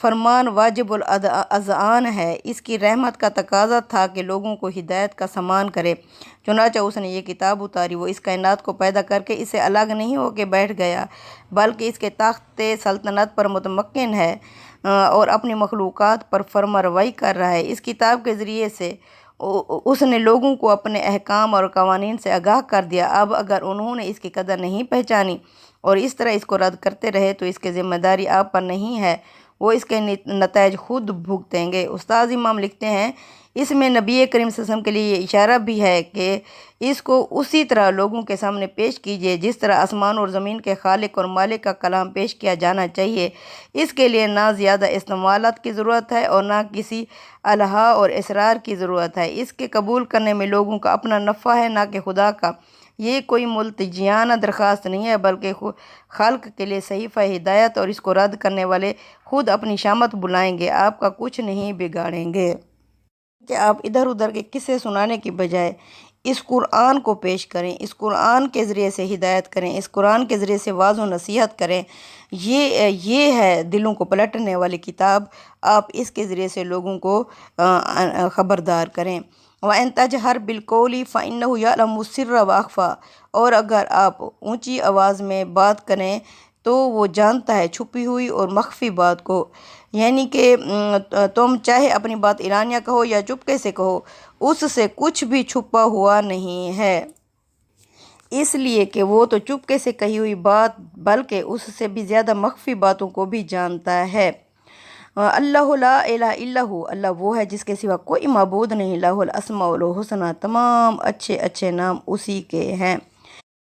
فرمان واجب الاذعان ہے۔ اس کی رحمت کا تقاضا تھا کہ لوگوں کو ہدایت کا سامان کرے، چنانچہ اس نے یہ کتاب اتاری۔ وہ اس کائنات کو پیدا کر کے اسے الگ نہیں ہو کے بیٹھ گیا، بلکہ اس کے تخت سلطنت پر متمکن ہے اور اپنی مخلوقات پر فرمانروائی کر رہا ہے۔ اس کتاب کے ذریعے سے اس نے لوگوں کو اپنے احکام اور قوانین سے آگاہ کر دیا۔ اب اگر انہوں نے اس کی قدر نہیں پہچانی اور اس طرح اس کو رد کرتے رہے تو اس کی ذمہ داری آپ پر نہیں ہے، وہ اس کے نتائج خود بھگتیں گے۔ استاد امام لکھتے ہیں، اس میں نبی کریم صلی اللہ علیہ وسلم کے لیے یہ اشارہ بھی ہے کہ اس کو اسی طرح لوگوں کے سامنے پیش کیجیے جس طرح آسمان اور زمین کے خالق اور مالک کا کلام پیش کیا جانا چاہیے۔ اس کے لیے نہ زیادہ استعمالات کی ضرورت ہے اور نہ کسی الہا اور اسرار کی ضرورت ہے۔ اس کے قبول کرنے میں لوگوں کا اپنا نفع ہے، نہ کہ خدا کا۔ یہ کوئی ملتجیانہ درخواست نہیں ہے، بلکہ خلق کے لیے صحیفہ ہدایت، اور اس کو رد کرنے والے خود اپنی شامت بلائیں گے، آپ کا کچھ نہیں بگاڑیں گے۔ کہ آپ ادھر ادھر کے قصے سنانے کی بجائے اس قرآن کو پیش کریں، اس قرآن کے ذریعے سے ہدایت کریں، اس قرآن کے ذریعے سے واعظ و نصیحت کریں۔ یہ ہے دلوں کو پلٹنے والی کتاب۔ آپ اس کے ذریعے سے لوگوں کو خبردار کریں۔ وَإِن تَجْهَرْ بِالْقَوْلِ فَإِنَّهُ يَعْلَمُ السِّرَّ وَأَخْفَى، اور اگر آپ اونچی آواز میں بات کریں تو وہ جانتا ہے چھپی ہوئی اور مخفی بات کو، یعنی کہ تم چاہے اپنی بات اعلانیہ کہو یا چپکے سے کہو، اس سے کچھ بھی چھپا ہوا نہیں ہے، اس لیے کہ وہ تو چپکے سے کہی ہوئی بات بلکہ اس سے بھی زیادہ مخفی باتوں کو بھی جانتا ہے۔ اللہ لا الہ الا ہو، اللہ وہ ہے جس کے سوا کوئی معبود نہیں، لہ الاسماء الحسنی، تمام اچھے اچھے نام اسی کے ہیں۔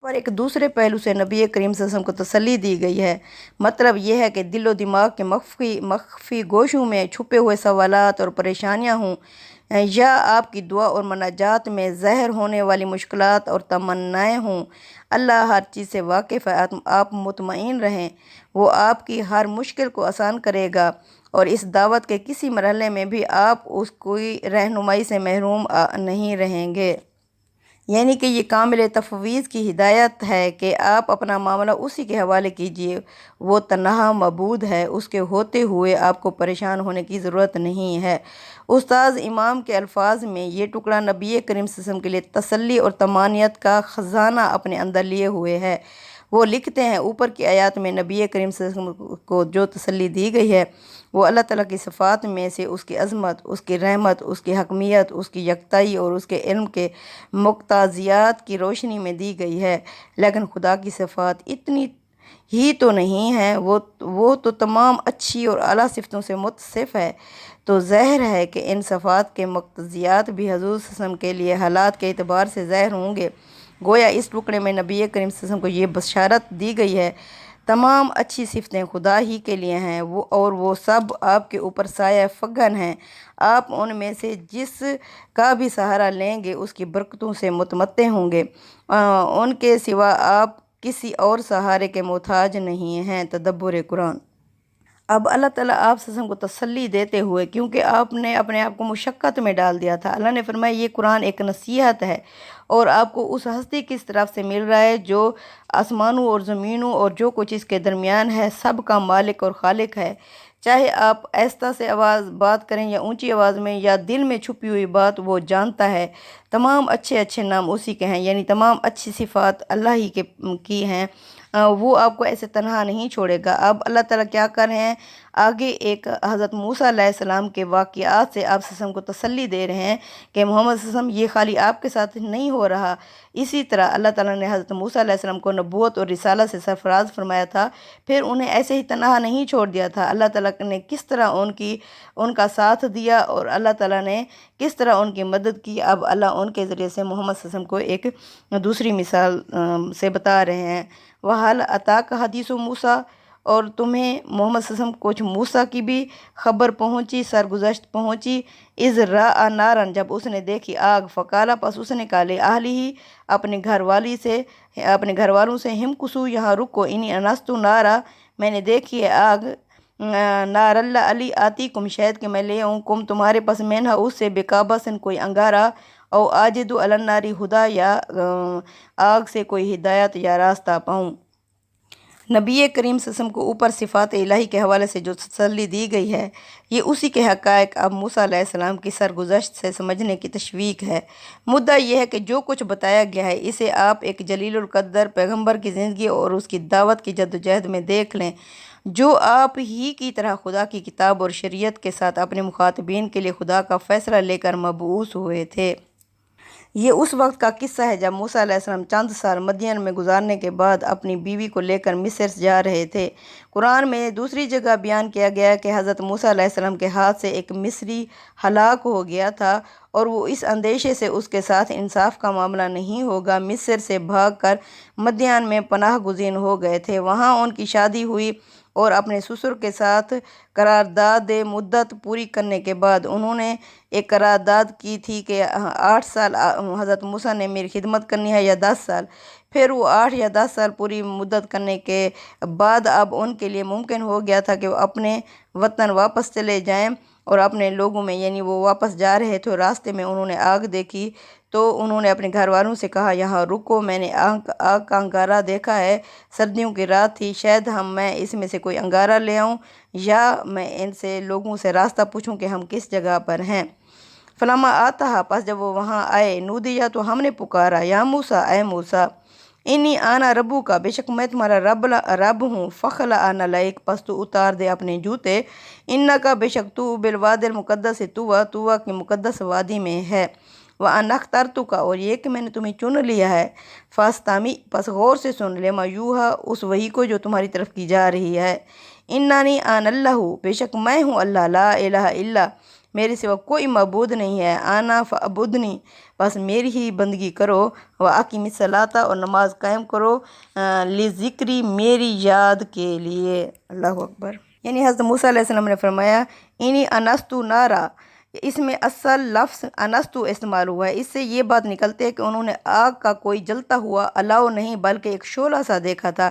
پر ایک دوسرے پہلو سے نبی کریم صلی اللہ علیہ وسلم کو تسلی دی گئی ہے۔ مطلب یہ ہے کہ دل و دماغ کے مخفی گوشوں میں چھپے ہوئے سوالات اور پریشانیاں ہوں، یا آپ کی دعا اور مناجات میں ظاہر ہونے والی مشکلات اور تمنائیں ہوں، اللہ ہر چیز سے واقف ہے۔ آپ مطمئن رہیں، وہ آپ کی ہر مشکل کو آسان کرے گا، اور اس دعوت کے کسی مرحلے میں بھی آپ اس کی رہنمائی سے محروم نہیں رہیں گے۔ یعنی کہ یہ کامل تفویض کی ہدایت ہے کہ آپ اپنا معاملہ اسی کے حوالے کیجیے، وہ تنہا معبود ہے، اس کے ہوتے ہوئے آپ کو پریشان ہونے کی ضرورت نہیں ہے۔ استاد امام کے الفاظ میں یہ ٹکڑا نبی کریم صلی اللہ علیہ وسلم کے لیے تسلی اور طمانینت کا خزانہ اپنے اندر لیے ہوئے ہے۔ وہ لکھتے ہیں، اوپر کی آیات میں نبی کریم صلی اللہ علیہ وسلم کو جو تسلی دی گئی ہے وہ اللہ تعالیٰ کی صفات میں سے اس کی عظمت، اس کی رحمت، اس کی حکمیت، اس کی یکتائی اور اس کے علم کے مقتضیات کی روشنی میں دی گئی ہے۔ لیکن خدا کی صفات اتنی ہی تو نہیں ہیں، وہ تو تمام اچھی اور اعلیٰ صفتوں سے متصف ہے، تو ظاہر ہے کہ ان صفات کے مقتضیات بھی حضور صلی اللہ علیہ وسلم کے لیے حالات کے اعتبار سے ظاہر ہوں گے۔ گویا اس ٹکڑے میں نبی کریم صلی اللہ علیہ وسلم کو یہ بشارت دی گئی ہے، تمام اچھی صفتیں خدا ہی کے لیے ہیں، اور وہ سب آپ کے اوپر سایہ فگن ہیں۔ آپ ان میں سے جس کا بھی سہارا لیں گے اس کی برکتوں سے متمتع ہوں گے، ان کے سوا آپ کسی اور سہارے کے محتاج نہیں ہیں۔ تدبر قرآن۔ اب اللہ تعالیٰ آپ صلی اللہ علیہ وسلم کو تسلی دیتے ہوئے، کیونکہ آپ نے اپنے آپ کو مشقت میں ڈال دیا تھا، اللہ نے فرمایا یہ قرآن ایک نصیحت ہے، اور آپ کو اس ہستی کی طرف سے مل رہا ہے جو آسمانوں اور زمینوں اور جو کچھ اس کے درمیان ہے سب کا مالک اور خالق ہے۔ چاہے آپ آہستہ سے بات کریں یا اونچی آواز میں یا دل میں چھپی ہوئی بات، وہ جانتا ہے۔ تمام اچھے اچھے نام اسی کے ہیں، یعنی تمام اچھی صفات اللہ ہی کی ہیں، وہ آپ کو ایسے تنہا نہیں چھوڑے گا۔ اب اللہ تعالیٰ کیا کر رہے ہیں، آگے ایک حضرت موسیٰ علیہ السلام کے واقعات سے آپ صلی اللہ علیہ وسلم کو تسلی دے رہے ہیں کہ محمد صلی اللہ علیہ وسلم یہ خالی آپ کے ساتھ نہیں ہو رہا، اسی طرح اللہ تعالیٰ نے حضرت موسیٰ علیہ السلام کو نبوت اور رسالت سے سرفراز فرمایا تھا، پھر انہیں ایسے ہی تنہا نہیں چھوڑ دیا تھا۔ اللہ تعالیٰ نے کس طرح ان کا ساتھ دیا اور اللہ تعالیٰ نے کس طرح ان کی مدد کی، اب اللہ ان کے ذریعے سے محمد صلی اللہ علیہ وسلم کو ایک دوسری مثال سے بتا رہے ہیں۔ وَهَلْ أَتَاكَ حَدِيثُ مُوسَىٰ، اور تمہیں محمد صلی اللہ علیہ وسلم کچھ موسیٰ کی بھی خبر پہنچی، سرگزشت پہنچی، اِذْ رَأَىٰ نَارًا، جب اس نے دیکھی آگ، فَقَالَ، پس اس نے کہا، لِأَهْلِهِ، اپنے گھر والوں سے، ہِمْكُثُوا، یہاں رکو، اِنِّی آنَسْتُ نَارًا، میں نے دیکھی ہے آگ، نَارًا لَعَلِّی آتِیکُم، شاید کہ میں لے آؤں کم تمہارے پاس، مِنْہَا، اس سے، بِقَبَسٍ، کوئی انگارہ، او آجد علی النار ہدیٰ، یا آگ سے کوئی ہدایت یا راستہ پاؤں۔ نبی کریم صلی اللہ علیہ وسلم کو اوپر صفات الہی کے حوالے سے جو تسلی دی گئی ہے، یہ اسی کے حقائق اب موسیٰ علیہ السلام کی سرگزشت سے سمجھنے کی تشویق ہے۔ مدعا یہ ہے کہ جو کچھ بتایا گیا ہے اسے آپ ایک جلیل القدر پیغمبر کی زندگی اور اس کی دعوت کی جدوجہد میں دیکھ لیں، جو آپ ہی کی طرح خدا کی کتاب اور شریعت کے ساتھ اپنے مخاطبین کے لیے خدا کا فیصلہ لے کر مبعوث ہوئے تھے۔ یہ اس وقت کا قصہ ہے جب موسیٰ علیہ السلام چند سال مدین میں گزارنے کے بعد اپنی بیوی کو لے کر مصر جا رہے تھے۔ قرآن میں دوسری جگہ بیان کیا گیا کہ حضرت موسیٰ علیہ السلام کے ہاتھ سے ایک مصری ہلاک ہو گیا تھا اور وہ اس اندیشے سے اس کے ساتھ انصاف کا معاملہ نہیں ہوگا مصر سے بھاگ کر مدین میں پناہ گزین ہو گئے تھے۔ وہاں ان کی شادی ہوئی اور اپنے سسر کے ساتھ قرارداد مدت پوری کرنے کے بعد انہوں نے ایک قرارداد کی تھی کہ 8 سال حضرت موسیٰ نے میری خدمت کرنی ہے یا 10 سال۔ پھر وہ 8 یا 10 سال پوری مدت کرنے کے بعد اب ان کے لیے ممکن ہو گیا تھا کہ وہ اپنے وطن واپس چلے جائیں اور اپنے لوگوں میں یعنی وہ واپس جا رہے تھے، راستے میں انہوں نے آگ دیکھی تو انہوں نے اپنے گھر والوں سے کہا یہاں رکو، میں نے آگ کا انگارہ دیکھا ہے، سردیوں کی رات تھی، شاید میں اس میں سے کوئی انگارہ لے آؤں یا میں ان سے لوگوں سے راستہ پوچھوں کہ ہم کس جگہ پر ہیں۔ فلما آتا، پس جب وہ وہاں آئے، نودیا تو ہم نے پکارا یا موسیٰ، اے موسیٰ، انی آنا ربو کا، بے شک میں تمہارا رب ہوں، فخلا آنا لائک، پس تو اتار دے اپنے جوتے، انا کا، بے شک تو بالواد المقدس طویٰ کی مقدس وادی میں ہے، وَأَنَا اخْتَرْتُكَ، اور یہ کہ میں نے تمہیں چن لیا ہے، فاستمی، پس غور سے سن، لما یوحا، اس وحی کو جو تمہاری طرف کی جا رہی ہے، انانی آن اللہ، بے شک میں ہوں اللہ، لا الہ الا، میرے سوا کوئی معبود نہیں ہے، آنا فعبدنی، بس میری ہی بندگی کرو، وَأَقِمِ الصَّلَاةَ، اور نماز قائم کرو، لِذِکْرِی، میری یاد کے لیے۔ اللہ اکبر۔ یعنی حضرت موسیٰ علیہ السلام نے فرمایا انی انستو نارا، اس میں اصل لفظ انستو استعمال ہوا ہے، اس سے یہ بات نکلتی ہے کہ انہوں نے آگ کا کوئی جلتا ہوا الاؤ نہیں بلکہ ایک شعلہ سا دیکھا تھا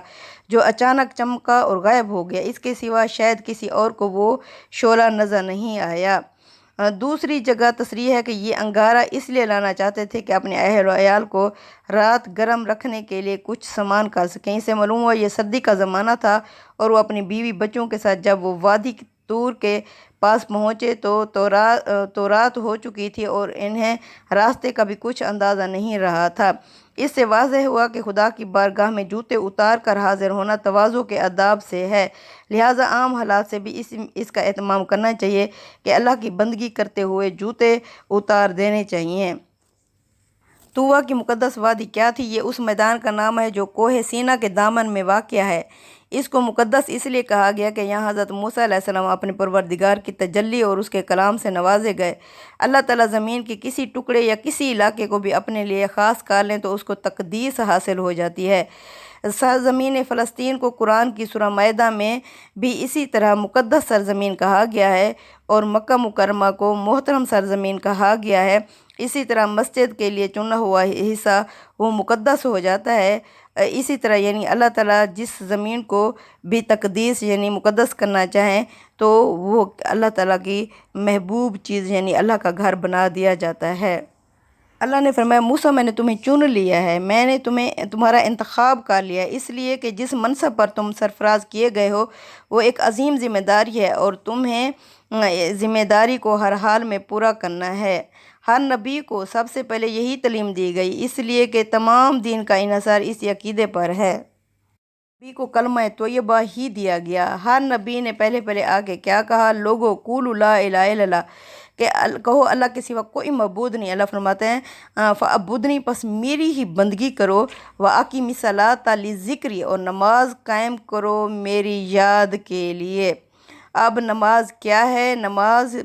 جو اچانک چمکا اور غائب ہو گیا، اس کے سوا شاید کسی اور کو وہ شعلہ نظر نہیں آیا۔ دوسری جگہ تصریح ہے کہ یہ انگارہ اس لیے لانا چاہتے تھے کہ اپنے اہل و عیال کو رات گرم رکھنے کے لیے کچھ سامان کر سکیں۔ اس سے معلوم ہوا یہ سردی کا زمانہ تھا اور وہ اپنی بیوی بچوں کے ساتھ جب وہ وادی طور کے پاس پہنچے تو رات ہو چکی تھی اور انہیں راستے کا بھی کچھ اندازہ نہیں رہا تھا۔ اس سے واضح ہوا کہ خدا کی بارگاہ میں جوتے اتار کر حاضر ہونا تواضع کے آداب سے ہے، لہٰذا عام حالات سے بھی اس کا اہتمام کرنا چاہیے کہ اللہ کی بندگی کرتے ہوئے جوتے اتار دینے چاہیے۔ طویٰ کی مقدس وادی کیا تھی؟ یہ اس میدان کا نام ہے جو کوہ سینا کے دامن میں واقع ہے۔ اس کو مقدس اس لیے کہا گیا کہ یہاں حضرت موسیٰ علیہ السلام اپنے پروردگار کی تجلی اور اس کے کلام سے نوازے گئے۔ اللہ تعالیٰ زمین کے کسی ٹکڑے یا کسی علاقے کو بھی اپنے لیے خاص کر لیں تو اس کو تقدیس حاصل ہو جاتی ہے۔ سرزمین فلسطین کو قرآن کی سورہ مائدہ میں بھی اسی طرح مقدس سرزمین کہا گیا ہے اور مکہ مکرمہ کو محترم سرزمین کہا گیا ہے۔ اسی طرح مسجد کے لیے چنا ہوا حصہ وہ مقدس ہو جاتا ہے۔ اسی طرح یعنی اللہ تعالیٰ جس زمین کو بھی تقدیس یعنی مقدس کرنا چاہیں تو وہ اللہ تعالیٰ کی محبوب چیز یعنی اللہ کا گھر بنا دیا جاتا ہے۔ اللہ نے فرمایا موسیٰ میں نے تمہیں چن لیا ہے، میں نے تمہارا انتخاب کر لیا ہے، اس لیے کہ جس منصب پر تم سرفراز کیے گئے ہو وہ ایک عظیم ذمہ داری ہے اور تمہیں ذمہ داری کو ہر حال میں پورا کرنا ہے۔ ہر نبی کو سب سے پہلے یہی تعلیم دی گئی، اس لیے کہ تمام دین کا انحصار اس عقیدے پر ہے۔ نبی کو کلمہ طیبہ ہی دیا گیا۔ ہر نبی نے پہلے آگے کیا کہا؟ لوگو قولوا لا الہ الا اللہ، کہ کہو اللہ کے سوا کوئی معبود نہیں۔ اللہ فرماتے ہیں فعبدنی، پس میری ہی بندگی کرو، وَأَقِمِ الصَّلَاةَ لِذِکْرِی، اور نماز قائم کرو میری یاد کے لیے۔ اب نماز کیا ہے؟ نماز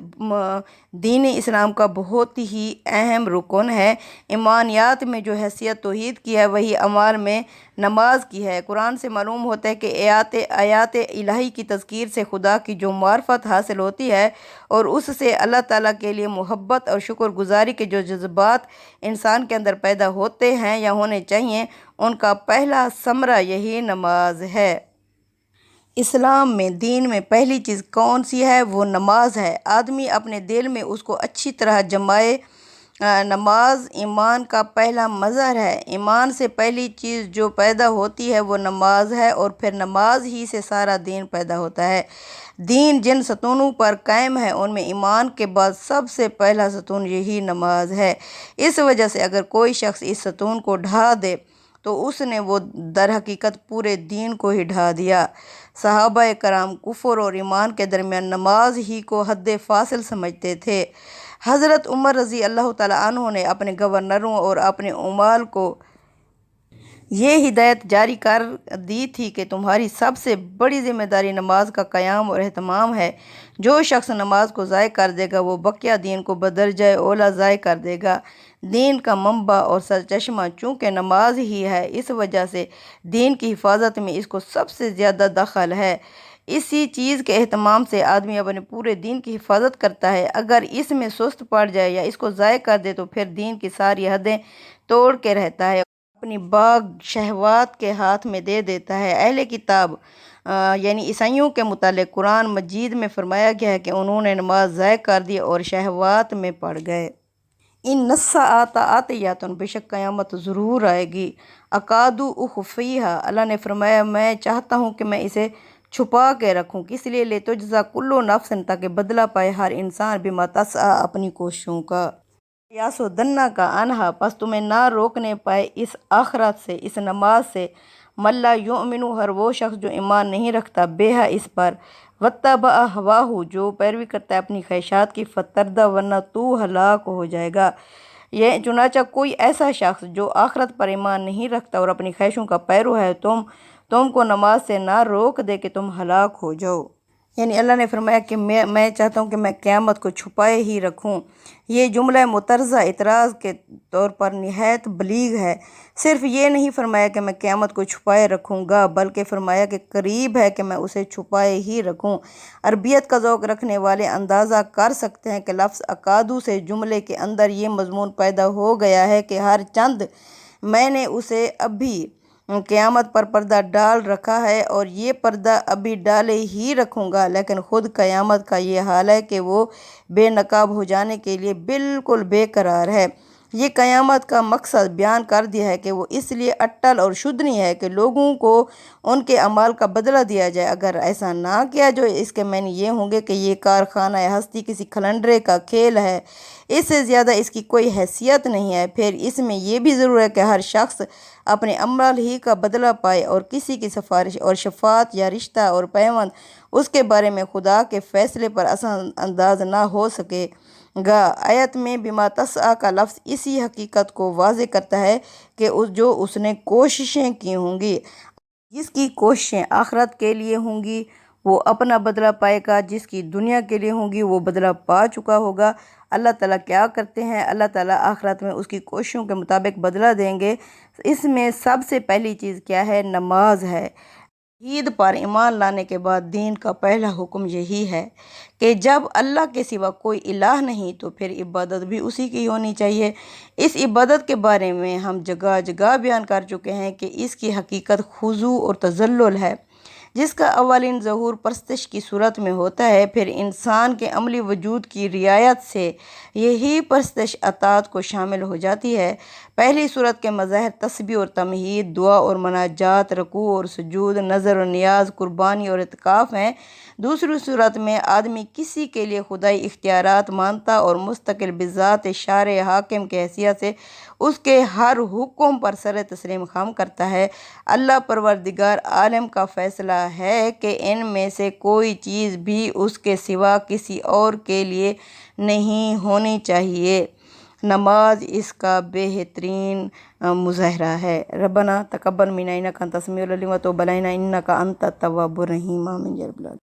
دین اسلام کا بہت ہی اہم رکن ہے۔ ایمانیات میں جو حیثیت توحید کی ہے وہی اعمال میں نماز کی ہے۔ قرآن سے معلوم ہوتا ہے کہ آیات الہی کی تذکیر سے خدا کی جو معرفت حاصل ہوتی ہے اور اس سے اللہ تعالیٰ کے لیے محبت اور شکر گزاری کے جو جذبات انسان کے اندر پیدا ہوتے ہیں یا ہونے چاہیے، ان کا پہلا ثمرہ یہی نماز ہے۔ اسلام میں دین میں پہلی چیز کون سی ہے؟ وہ نماز ہے۔ آدمی اپنے دل میں اس کو اچھی طرح جمائے نماز ایمان کا پہلا مظہر ہے۔ ایمان سے پہلی چیز جو پیدا ہوتی ہے وہ نماز ہے، اور پھر نماز ہی سے سارا دین پیدا ہوتا ہے۔ دین جن ستونوں پر قائم ہے ان میں ایمان کے بعد سب سے پہلا ستون یہی نماز ہے۔ اس وجہ سے اگر کوئی شخص اس ستون کو ڈھا دے تو اس نے وہ در حقیقت پورے دین کو ہی ڈھا دیا۔ صحابہ کرام کفر اور ایمان کے درمیان نماز ہی کو حد فاصل سمجھتے تھے۔ حضرت عمر رضی اللہ تعالیٰ عنہ نے اپنے گورنروں اور اپنے عمال کو یہ ہدایت جاری کر دی تھی کہ تمہاری سب سے بڑی ذمہ داری نماز کا قیام اور اہتمام ہے۔ جو شخص نماز کو ضائع کر دے گا وہ بقیہ دین کو بدرجہ اولیٰ ضائع کر دے گا۔ دین کا منبع اور سرچشمہ چونکہ نماز ہی ہے، اس وجہ سے دین کی حفاظت میں اس کو سب سے زیادہ دخل ہے۔ اسی چیز کے اہتمام سے آدمی اپنے پورے دین کی حفاظت کرتا ہے۔ اگر اس میں سست پڑ جائے یا اس کو ضائع کر دے تو پھر دین کی ساری حدیں توڑ کے رہتا ہے، اپنی باغ شہوات کے ہاتھ میں دے دیتا ہے۔ اہل کتاب یعنی عیسائیوں کے متعلق قرآن مجید میں فرمایا گیا ہے کہ انہوں نے نماز ضائع کر دی اور شہوات میں پڑ گئے۔ ان الساعۃ آتیۃ، بے شک قیامت ضرور آئے گی۔ اکاد اخفیہا، اللہ نے فرمایا میں چاہتا ہوں کہ میں اسے چھپا کے رکھوں، کس لیے لتجزی کل نفس، تاکہ بدلہ پائے ہر انسان بما تسعی، اپنی کوششوں کا۔ یاسدنک عنہا، پس تمہیں نہ روکنے پائے اس آخرت سے، اس نماز سے، من لا یؤمن، ہر وہ شخص جو ایمان نہیں رکھتا بہا اس پر، واتبع ہواہ، جو پیروی کرتا ہے اپنی خواہشات کی، فتردی، ورنہ تو ہلاک ہو جائے گا۔ یہ چنانچہ کوئی ایسا شخص جو آخرت پر ایمان نہیں رکھتا اور اپنی خواہشوں کا پیرو ہے تم کو نماز سے نہ روک دے کہ تم ہلاک ہو جاؤ۔ یعنی اللہ نے فرمایا کہ میں چاہتا ہوں کہ میں قیامت کو چھپائے ہی رکھوں۔ یہ جملہ مترجہ اعتراض کے طور پر نہایت بلیغ ہے۔ صرف یہ نہیں فرمایا کہ میں قیامت کو چھپائے رکھوں گا، بلکہ فرمایا کہ قریب ہے کہ میں اسے چھپائے ہی رکھوں۔ عربیت کا ذوق رکھنے والے اندازہ کر سکتے ہیں کہ لفظ اکادو سے جملے کے اندر یہ مضمون پیدا ہو گیا ہے کہ ہر چند میں نے اسے ابھی قیامت پر پردہ ڈال رکھا ہے اور یہ پردہ ابھی ڈالے ہی رکھوں گا، لیکن خود قیامت کا یہ حال ہے کہ وہ بے نقاب ہو جانے کے لیے بالکل بے قرار ہے۔ یہ قیامت کا مقصد بیان کر دیا ہے کہ وہ اس لیے اٹل اور شدنی ہے کہ لوگوں کو ان کے اعمال کا بدلہ دیا جائے۔ اگر ایسا نہ کیا جو اس کے معنی یہ ہوں گے کہ یہ کارخانہ ہستی کسی کھلنڈرے کا کھیل ہے، اس سے زیادہ اس کی کوئی حیثیت نہیں ہے، پھر اس میں یہ بھی ضرور ہے کہ ہر شخص اپنے عمل ہی کا بدلہ پائے، اور کسی کی سفارش اور شفاعت یا رشتہ اور پیوند اس کے بارے میں خدا کے فیصلے پر اثر انداز نہ ہو سکے گا۔ آیت میں بما تسعی کا لفظ اسی حقیقت کو واضح کرتا ہے کہ جو اس نے کوششیں کی ہوں گی، جس کی کوششیں آخرت کے لیے ہوں گی وہ اپنا بدلہ پائے گا، جس کی دنیا کے لیے ہوں گی وہ بدلہ پا چکا ہوگا۔ اللہ تعالیٰ کیا کرتے ہیں؟ اللہ تعالیٰ آخرت میں اس کی کوششوں کے مطابق بدلہ دیں گے۔ اس میں سب سے پہلی چیز کیا ہے؟ نماز ہے۔ توحید پر ایمان لانے کے بعد دین کا پہلا حکم یہی ہے کہ جب اللہ کے سوا کوئی الہ نہیں تو پھر عبادت بھی اسی کی ہونی چاہیے۔ اس عبادت کے بارے میں ہم جگہ جگہ بیان کر چکے ہیں کہ اس کی حقیقت خضوع اور تذلل ہے، جس کا اولین ظہور پرستش کی صورت میں ہوتا ہے، پھر انسان کے عملی وجود کی رعایت سے یہی پرستش اطاعت کو شامل ہو جاتی ہے۔ پہلی صورت کے مظاہر تسبیح اور تمجید، دعا اور مناجات، رکوع اور سجود، نذر و نیاز، قربانی اور اعتکاف ہیں۔ دوسری صورت میں آدمی کسی کے لیے خدائی اختیارات مانتا اور مستقل بذات شارع حاکم کی حیثیت سے اس کے ہر حکم پر سر تسلیم خم کرتا ہے۔ اللہ پروردگار عالم کا فیصلہ ہے کہ ان میں سے کوئی چیز بھی اس کے سوا کسی اور کے لیے نہیں ہونی چاہیے۔ نماز اس کا بہترین مظاہرہ ہے۔ ربنا تقبل منا انک انت السمیع العلیم وتب علینا انک انت التواب الرحیم۔ آمین یا رب العالمین۔